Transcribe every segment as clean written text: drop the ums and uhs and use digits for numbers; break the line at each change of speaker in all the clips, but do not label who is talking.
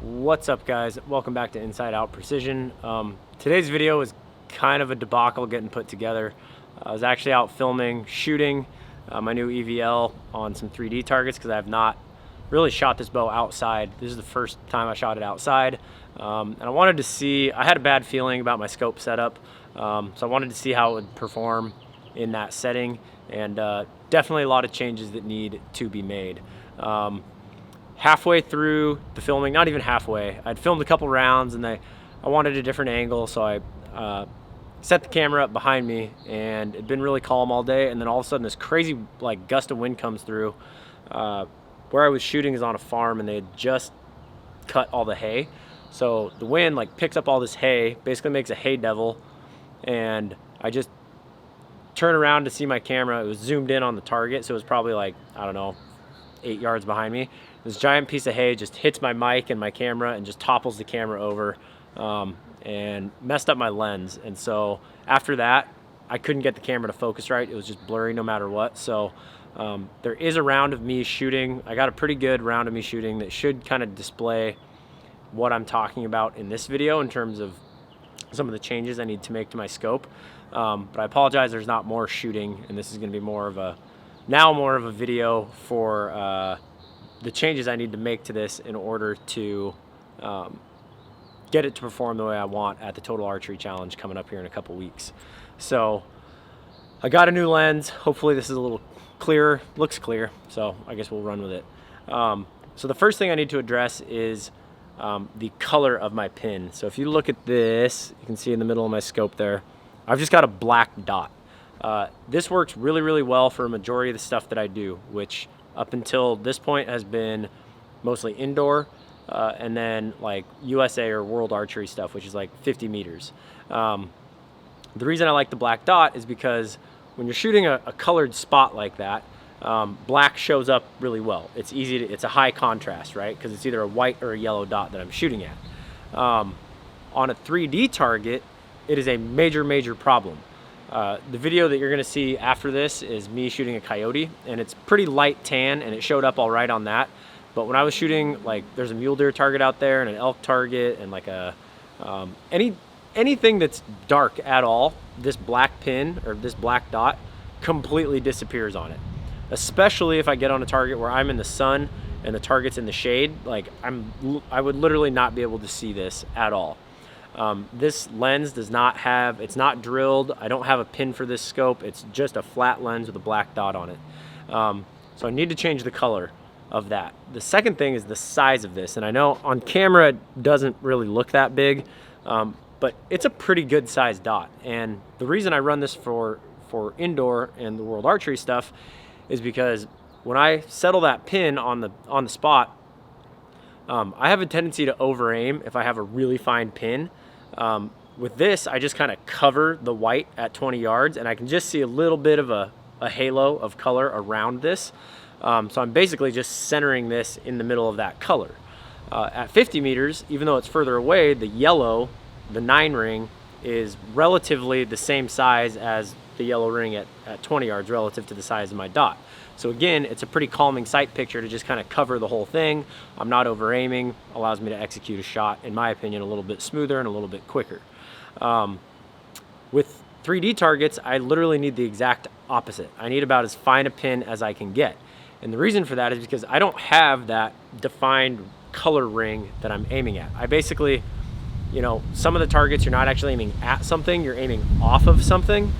What's up, guys? Welcome back to Inside Out Precision. Today's video is kind of a debacle getting put together. I was actually out filming, shooting my new EVL on some 3D targets because I have not really shot this bow outside. This is the first time I shot it outside. And I wanted to see, I had a bad feeling about my scope setup, so I wanted to see how it would perform in that setting, and definitely a lot of changes that need to be made. Halfway through the filming, not even halfway, I'd filmed a couple rounds and I wanted a different angle, so I set the camera up behind me, and it'd been really calm all day, and then all of a sudden this crazy like gust of wind comes through. Where I was shooting is on a farm, and they had just cut all the hay, so the wind like picks up all this hay, basically makes a hay devil, and I just turn around to see my camera. It was zoomed in on the target, so it was probably like, I don't know, 8 yards behind me. This giant piece of hay just hits my mic and my camera and just topples the camera over, and messed up my lens. And so after that, I couldn't get the camera to focus right. It was just blurry no matter what. So there is a round of me shooting. I got a pretty good round of me shooting that should kind of display what I'm talking about in this video in terms of some of the changes I need to make to my scope. But I apologize, there's not more shooting, and this is going to be more of a video for the changes I need to make to this in order to get it to perform the way I want at the Total Archery Challenge coming up here in a couple weeks. So I got a new lens. Hopefully this is a little clearer, looks clear, so I guess we'll run with it. So the first thing I need to address is the color of my pin. So if you look at this, you can see in the middle of my scope there, I've just got a black dot. This works really, really well for a majority of the stuff that I do, which up until this point has been mostly indoor, and then like USA or World Archery stuff, which is like 50 meters. The reason I like the black dot is because when you're shooting a colored spot like that, black shows up really well. It's easy to, it's a high contrast, right? Because it's either a white or a yellow dot that I'm shooting at. On a 3D target, it is a major problem. The video that you're gonna see after this is me shooting a coyote, and it's pretty light tan, and it showed up all right on that. But when I was shooting, like, there's a mule deer target out there and an elk target and like a anything that's dark at all, this black pin or this black dot completely disappears on it. Especially if I get on a target where I'm in the sun and the target's in the shade, like I would literally not be able to see this at all. This lens does not have, it's not drilled. I don't have a pin for this scope. It's just a flat lens with a black dot on it. So I need to change the color of that. The second thing is the size of this. And I know on camera it doesn't really look that big, but it's a pretty good sized dot. And the reason I run this for indoor and the World Archery stuff is because when I settle that pin on the spot, I have a tendency to over aim if I have a really fine pin. With this, I just kind of cover the white at 20 yards, and I can just see a little bit of a halo of color around this. So I'm basically just centering this in the middle of that color. At 50 meters, even though it's further away, the yellow, the 9 ring, is relatively the same size as the yellow ring at 20 yards relative to the size of my dot. So again, it's a pretty calming sight picture to just kind of cover the whole thing. I'm not over aiming, allows me to execute a shot, in my opinion, a little bit smoother and a little bit quicker. With 3D targets, I literally need the exact opposite. I need about as fine a pin as I can get. And the reason for that is because I don't have that defined color ring that I'm aiming at. I basically, you know, some of the targets you're not actually aiming at something, you're aiming off of something.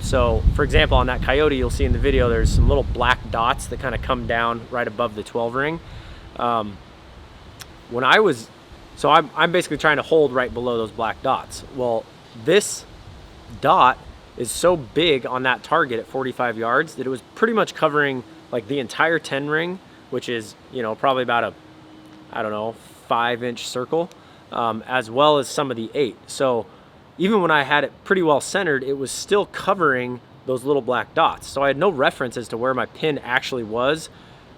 So for example, on that coyote, you'll see in the video, there's some little black dots that kind of come down right above the 12 ring. I'm basically trying to hold right below those black dots. Well, this dot is so big on that target at 45 yards that it was pretty much covering like the entire 10 ring, which is, you know, probably about a, I don't know, 5-inch circle, as well as some of the 8. So even when I had it pretty well centered, it was still covering those little black dots. So I had no reference as to where my pin actually was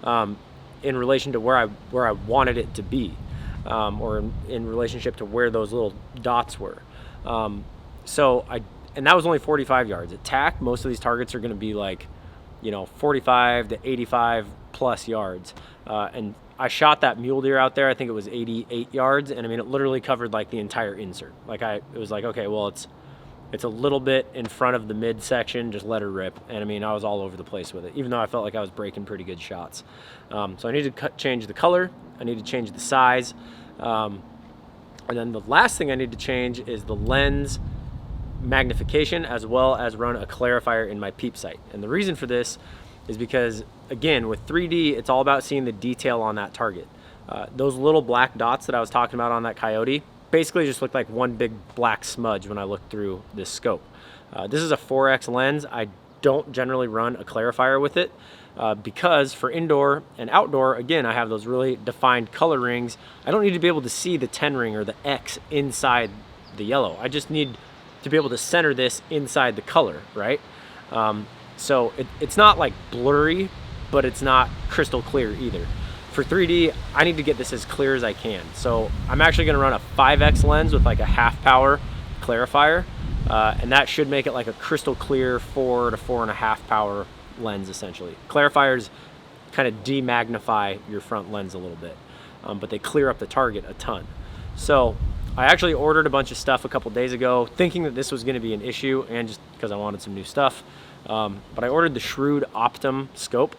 in relation to where I wanted it to be, or in relationship to where those little dots were. And that was only 45 yards. At TAC, most of these targets are going to be like, you know, 45 to 85 plus yards. And I shot that mule deer out there. I think it was 88 yards, and I mean, it literally covered like the entire insert. Like it was like, okay, well, it's a little bit in front of the mid section, just let her rip. And I mean, I was all over the place with it, even though I felt like I was breaking pretty good shots. So I need to change the color. I need to change the size. And then the last thing I need to change is the lens magnification, as well as run a clarifier in my peep sight. And the reason for this is because, again, with 3D, it's all about seeing the detail on that target. Those little black dots that I was talking about on that coyote basically just looked like one big black smudge when I looked through this scope. This is a 4X lens. I don't generally run a clarifier with it because for indoor and outdoor, again, I have those really defined color rings. I don't need to be able to see the 10 ring or the X inside the yellow. I just need to be able to center this inside the color, right? So it's not like blurry, but it's not crystal clear either. For 3D, I need to get this as clear as I can. So I'm actually gonna run a 5X lens with like a half power clarifier, and that should make it like a crystal clear 4 to 4.5 power lens essentially. Clarifiers kind of demagnify your front lens a little bit, but they clear up the target a ton. So I actually ordered a bunch of stuff a couple days ago, thinking that this was gonna be an issue, and just because I wanted some new stuff. But I ordered the Shrewd Optum scope,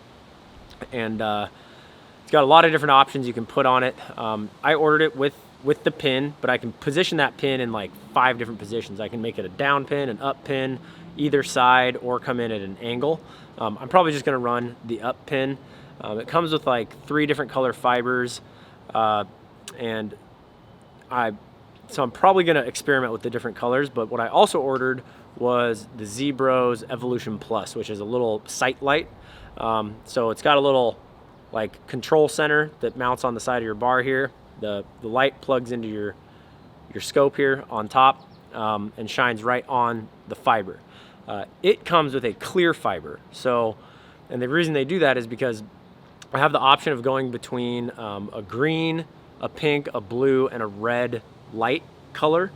and it's got a lot of different options you can put on it. I ordered it with the pin, but I can position that pin in like 5 different positions. I can make it a down pin, an up pin, either side, or come in at an angle. I'm probably just gonna run the up pin. It comes with like 3 different color fibers, and so I'm probably gonna experiment with the different colors, but what I also ordered was the Z-Bros Evolution Plus, which is a little sight light. So it's got a little like control center that mounts on the side of your bar here. The light plugs into your scope here on top, and shines right on the fiber. It comes with a clear fiber. So, and the reason they do that is because I have the option of going between a green, a pink, a blue, and a red light color.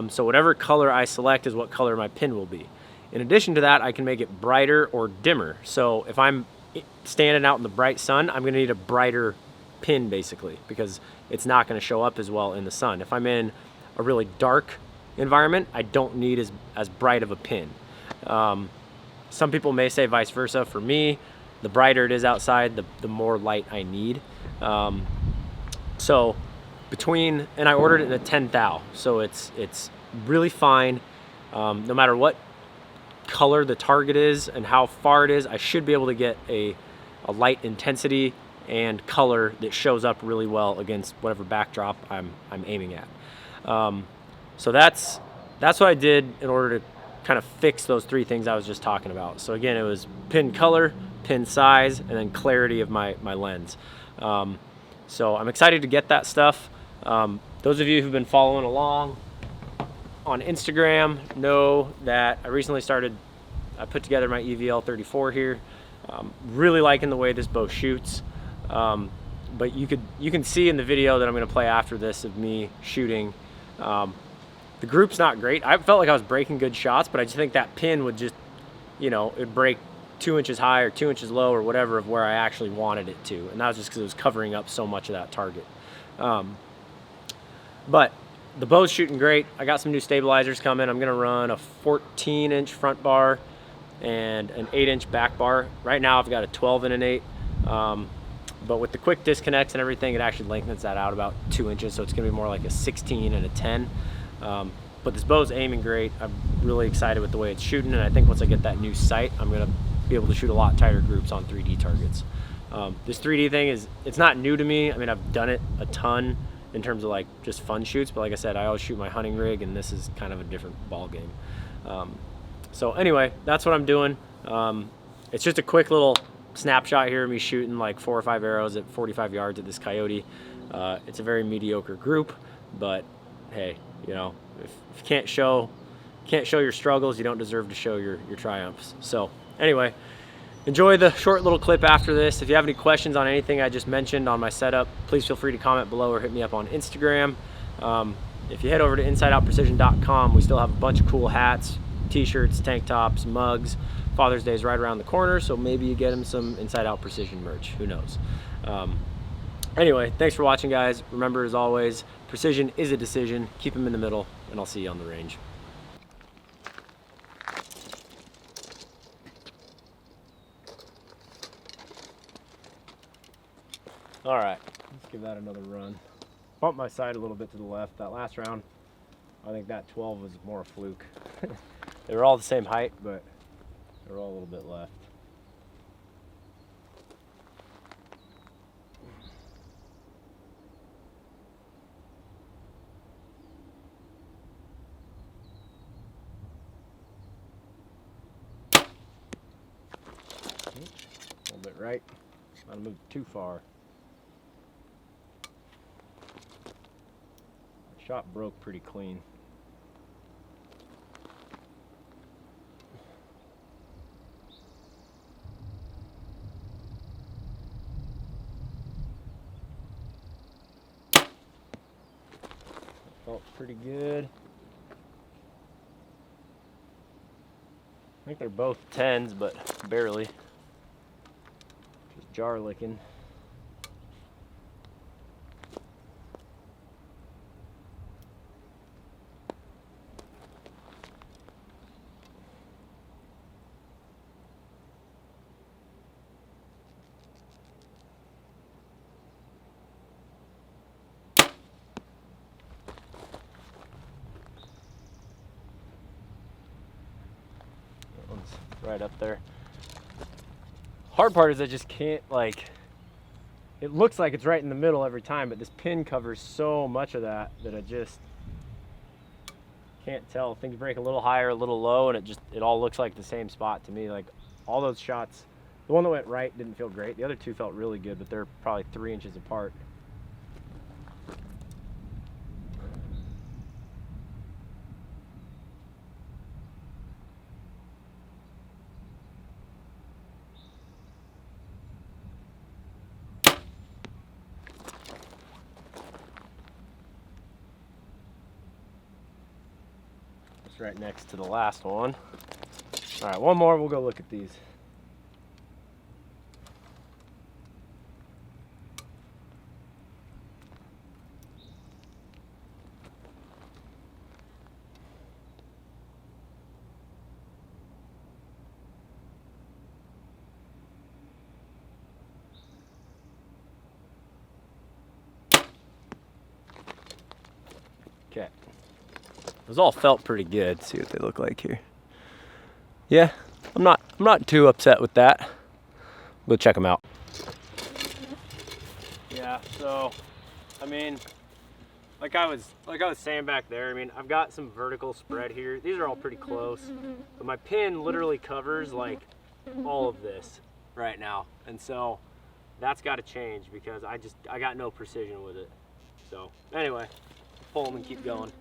So whatever color I select is what color my pin will be. In addition to that, I can make it brighter or dimmer. So if I'm standing out in the bright sun, I'm gonna need a brighter pin basically, because it's not gonna show up as well in the sun. If I'm in a really dark environment, I don't need as bright of a pin. Some people may say vice versa. For me, the brighter it is outside, the more light I need. So between, and I ordered it in a 10 thou, so it's really fine. No matter what color the target is and how far it is, I should be able to get a light intensity and color that shows up really well against whatever backdrop I'm aiming at. So that's what I did in order to kind of fix those 3 things I was just talking about. So again, it was pin color, pin size, and then clarity of my lens. So I'm excited to get that stuff. Those of you who've been following along on Instagram know that I recently I put together my EVL 34 here. Really liking the way this bow shoots. But you can see in the video that I'm gonna play after this of me shooting, the group's not great. I felt like I was breaking good shots, but I just think that pin would just, it'd break 2 inches high or 2 inches low or whatever of where I actually wanted it to. And that was just because it was covering up so much of that target. But the bow's shooting great. I got some new stabilizers coming. I'm gonna run a 14-inch front bar and an 8-inch back bar. Right now I've got a 12 and an 8. But with the quick disconnects and everything, it actually lengthens that out about 2 inches. So it's gonna be more like a 16 and a 10. But this bow's aiming great. I'm really excited with the way it's shooting. And I think once I get that new sight, I'm gonna be able to shoot a lot tighter groups on 3D targets. This 3D thing it's not new to me. I mean, I've done it a ton in terms of like just fun shoots, but like I said, I always shoot my hunting rig, and this is kind of a different ball game. So anyway, that's what I'm doing. It's just a quick little snapshot here of me shooting like 4 or 5 arrows at 45 yards at this coyote. It's a very mediocre group, but hey, if you can't show your struggles, you don't deserve to show your triumphs. So anyway, enjoy the short little clip after this. If you have any questions on anything I just mentioned on my setup, please feel free to comment below or hit me up on Instagram. If you head over to InsideOutPrecision.com, we still have a bunch of cool hats, t-shirts, tank tops, mugs. Father's Day is right around the corner, so maybe you get him some Inside Out Precision merch. Who knows? Anyway, thanks for watching, guys. Remember, as always, precision is a decision. Keep them in the middle, and I'll see you on the range. All right, let's give that another run. Bump my side a little bit to the left. That last round, I think that 12 was more a fluke. They were all the same height, but they were all a little bit left. A little bit right. Not move too far. Shot broke pretty clean. Felt pretty good. I think they're both 10s, but barely. Just jar licking. Right up there. Hard part is I just can't, like, it looks like it's right in the middle every time, but this pin covers so much of that I just can't tell. Things break a little higher, a little low, and it all looks like the same spot to me. Like, all those shots, the one that went right didn't feel great. The other two felt really good, but they're probably 3 inches apart. Right next to the last one. All right, one more, we'll go look at these. Okay. Those all felt pretty good. Let's see what they look like here. Yeah, I'm not too upset with that. We'll check them out. Yeah, so I mean, like I was saying back there, I mean, I've got some vertical spread here. These are all pretty close, but my pin literally covers like all of this right now, and so that's got to change because I got no precision with it. So anyway, pull them and keep going.